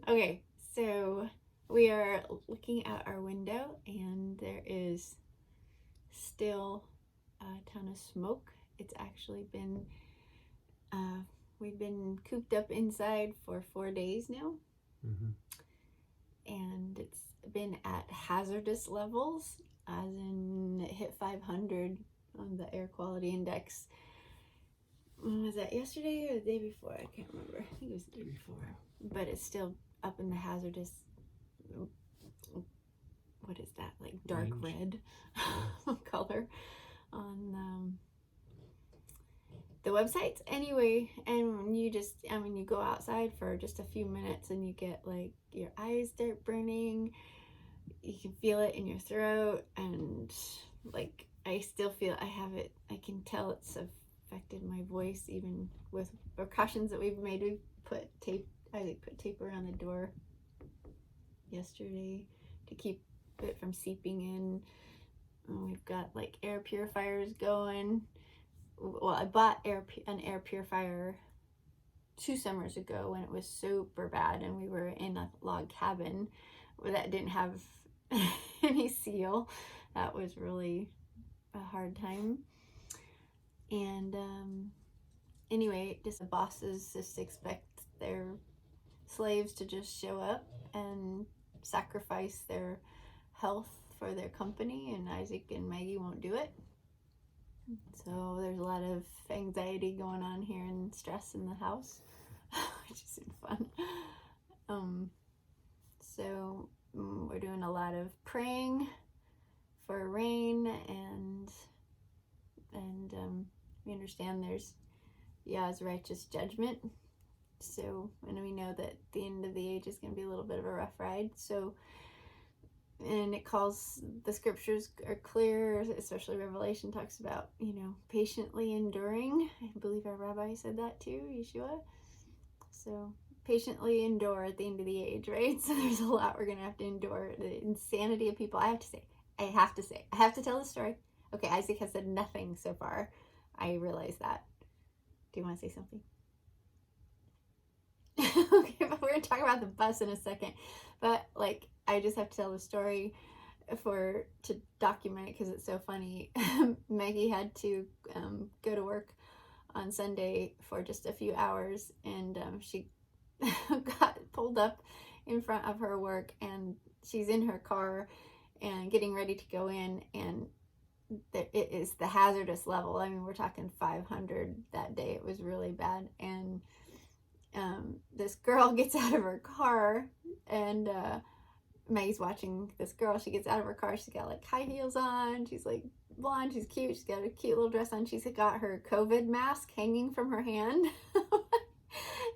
Okay, so we are looking out our window and there is still a ton of smoke. It's actually been, we've been cooped up inside for 4 days now. And it's been at hazardous levels, as in it hit 500 on the air quality index. Was that yesterday or the day before? I can't remember. I think it was the day before. But it's still up in the hazardous, what is that, like dark red color on the websites. Anyway, and you just, you go outside for just a few minutes and you get like your eyes start burning. You can feel it in your throat, and like I still feel I have it. I can tell it's affected my voice, even with precautions that we've made. We've put tape. I put tape around the door yesterday to keep it from seeping in. And we've got like air purifiers going. Well, I bought an air purifier 2 summers ago when it was super bad and we were in a log cabin that didn't have any seal. That was really a hard time. And anyway, just the bosses just expect their slaves to just show up and sacrifice their health for their company, and Isaac and Maggie won't do it. So there's a lot of anxiety going on here and stress in the house, which isn't fun. So we're doing a lot of praying for rain, and we understand there's Yah's righteous judgment. So, and we know that the end of the age is going to be a little bit of a rough ride. So, and it calls, the scriptures are clear, especially Revelation talks about, patiently enduring. I believe our rabbi said that too, Yeshua. So patiently endure at the end of the age, right? So there's a lot we're going to have to endure. The insanity of people. I have to tell the story. Okay, Isaac has said nothing so far. I realize that. Do you want to say something? Okay, but we're going to talk about the bus in a second. But like, I just have to tell the story to document it because it's so funny. Maggie had to go to work on Sunday for just a few hours, and she got pulled up in front of her work, and she's in her car and getting ready to go in, and it is the hazardous level. I mean, we're talking 500 that day. It was really bad. And this girl gets out of her car, and Maggie's watching this girl. She gets out of her car. She's got like high heels on. She's like blonde. She's cute. She's got a cute little dress on. She's got her COVID mask hanging from her hand.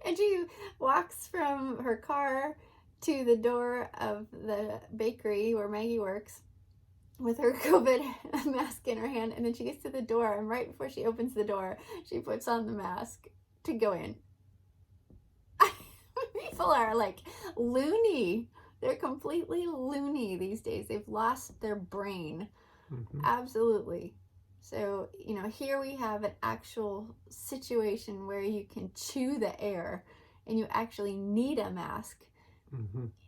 And she walks from her car to the door of the bakery where Maggie works with her COVID mask in her hand. And then she gets to the door, and right before she opens the door, she puts on the mask to go in. People are like loony. They're completely loony these days. They've lost their brain. Absolutely. So, here we have an actual situation where you can chew the air and you actually need a mask.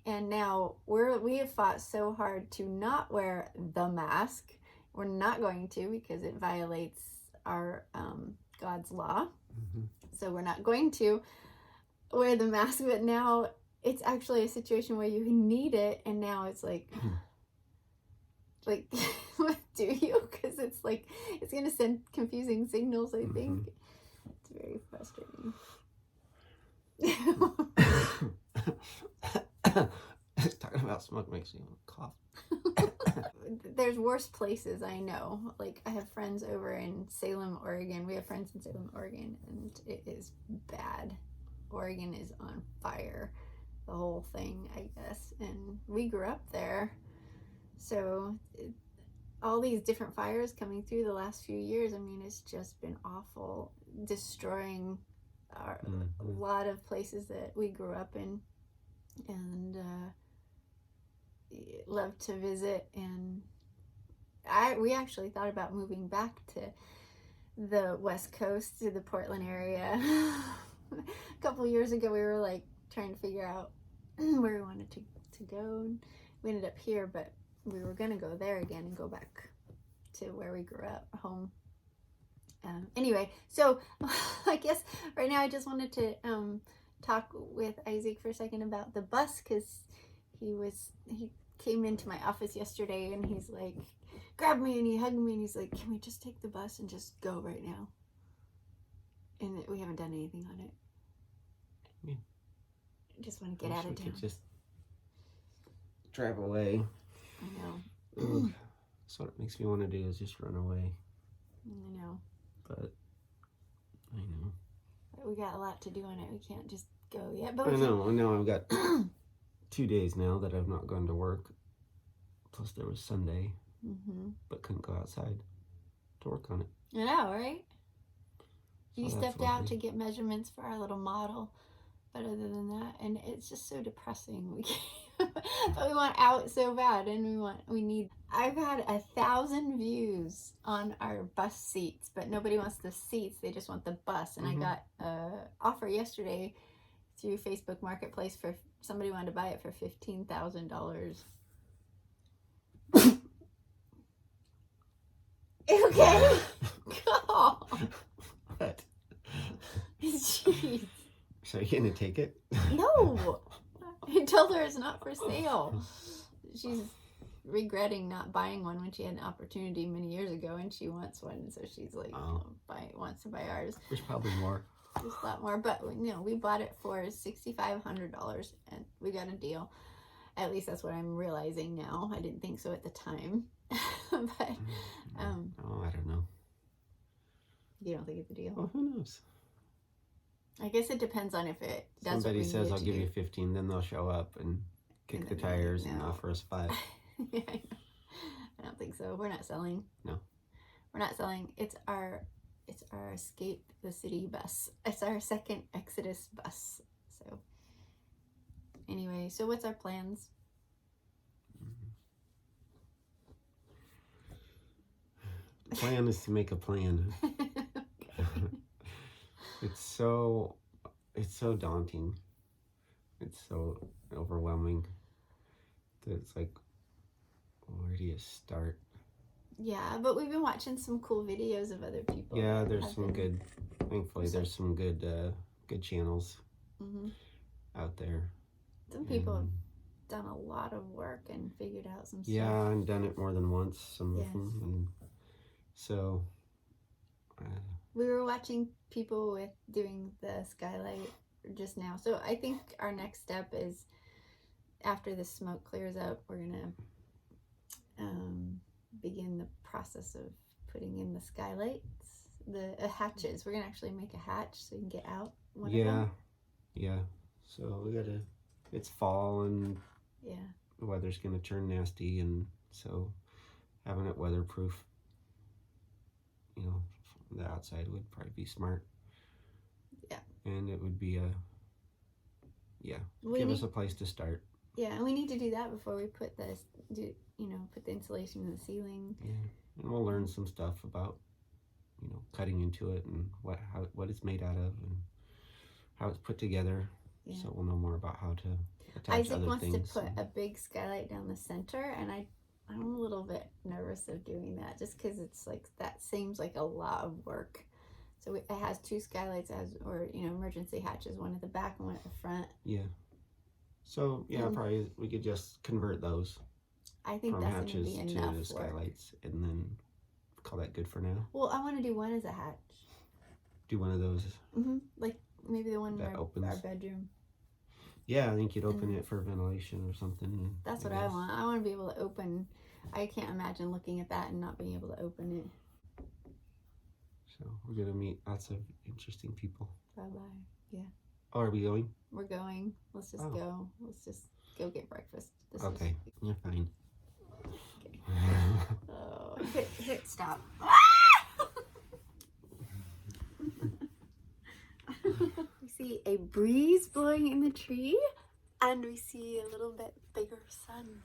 And now we have fought so hard to not wear the mask. We're not going to, because it violates our God's law. So we're not going to wear the mask, but now it's actually a situation where you need it, and now it's like what do you? Because it's like, it's going to send confusing signals, I think. It's very frustrating. Talking about smoke makes me cough. There's worse places, I know. Like, I have friends over in Salem, Oregon. We have friends in Salem, Oregon, and it is bad. Oregon is on fire. The whole thing, I guess. And we grew up there. So all these different fires coming through the last few years, I mean, it's just been awful. Destroying a lot of places that we grew up in. And love to visit, and we actually thought about moving back to the West Coast, to the Portland area. A couple years ago, we were like trying to figure out where we wanted to go. We ended up here, but we were gonna go there again and go back to where we grew up, home. Anyway, so I guess right now I just wanted to talk with Isaac for a second about the bus, because he came into my office yesterday and he's like, grabbed me and he hugged me and he's like, can we just take the bus and just go right now? And we haven't done anything on it. Yeah. Just want to get out of town. Could just drive away. I know. That's what it makes me want to do, is just run away. I know. But I know. But we got a lot to do on it. We can't just go yet. But I know. I've got 2 days now that I've not gone to work. Plus there was Sunday, but couldn't go outside to work on it. I know, right? So You stepped lovely. out to get measurements for our little model, but other than that, and it's just so depressing. We can't, but we want out so bad, and we need. I've had 1,000 views on our bus seats, but nobody wants the seats. They just want the bus. And I got an offer yesterday through Facebook Marketplace for somebody wanted to buy it for $15,000. Okay. Oh. What? Jeez. So are you gonna take it? No. I told her it's not for sale. She's regretting not buying one when she had an opportunity many years ago, and she wants one, so she's like, wants to buy ours. There's probably more. There's a lot more, but we bought it for $6,500, and we got a deal. At least that's what I'm realizing now. I didn't think so at the time. But I don't know. You don't think it's a deal? Well, who knows? I guess it depends on if it does. Somebody what we says need it I'll to give do. you 15, then they'll show up and kick And the then tires and no. offer us 5. Yeah, I know. I don't think so. We're not selling. No. We're not selling. It's our Escape the City bus. It's our second Exodus bus. So anyway, so what's our plans? The plan is to make a plan. It's so daunting. It's so overwhelming that it's like, where do you start? Yeah, but we've been watching some cool videos of other people. Yeah, there's some good. Thankfully, there's some good channels out there. Some people have done a lot of work and figured out some stuff. Yeah, and done it more than once. Some Yes. of them, and so. We were watching people with doing the skylight just now. So I think our next step is, after the smoke clears up, we're gonna begin the process of putting in the skylights, the hatches. We're gonna actually make a hatch so you can get out. One of them. Yeah. So we gotta. It's fall and Yeah. the weather's gonna turn nasty, and so having it weatherproof, the outside would probably be smart. Yeah. And it would be We give need, us a place to start. Yeah, and we need to do that before we put this, put the insulation in the ceiling. Yeah. And we'll learn some stuff about, cutting into it and what it's made out of and how it's put together. Yeah. So we'll know more about how to attach Isaac other wants things. to put a big skylight down the center, and I'm a little bit nervous of doing that, just because it's like, that seems like a lot of work. So it has 2 skylights, emergency hatches, one at the back and one at the front. Yeah. So probably we could just convert those I think from that's going to hatches be to enough work. skylights, and then call that good for now. Well, I want to do one as a hatch. Do one of those. Like maybe the one in That our opens. bedroom. Yeah, I think you'd open it for ventilation or something. That's what I want. I want to be able to open. I can't imagine looking at that and not being able to open it. So we're gonna meet lots of interesting people. Bye-bye. Yeah. Oh, are we going? We're going. Let's just go. Let's just go get breakfast. Okay, you're fine. Okay. Oh, hit stop. We see a breeze blowing in the tree, and we see a little bit bigger sun.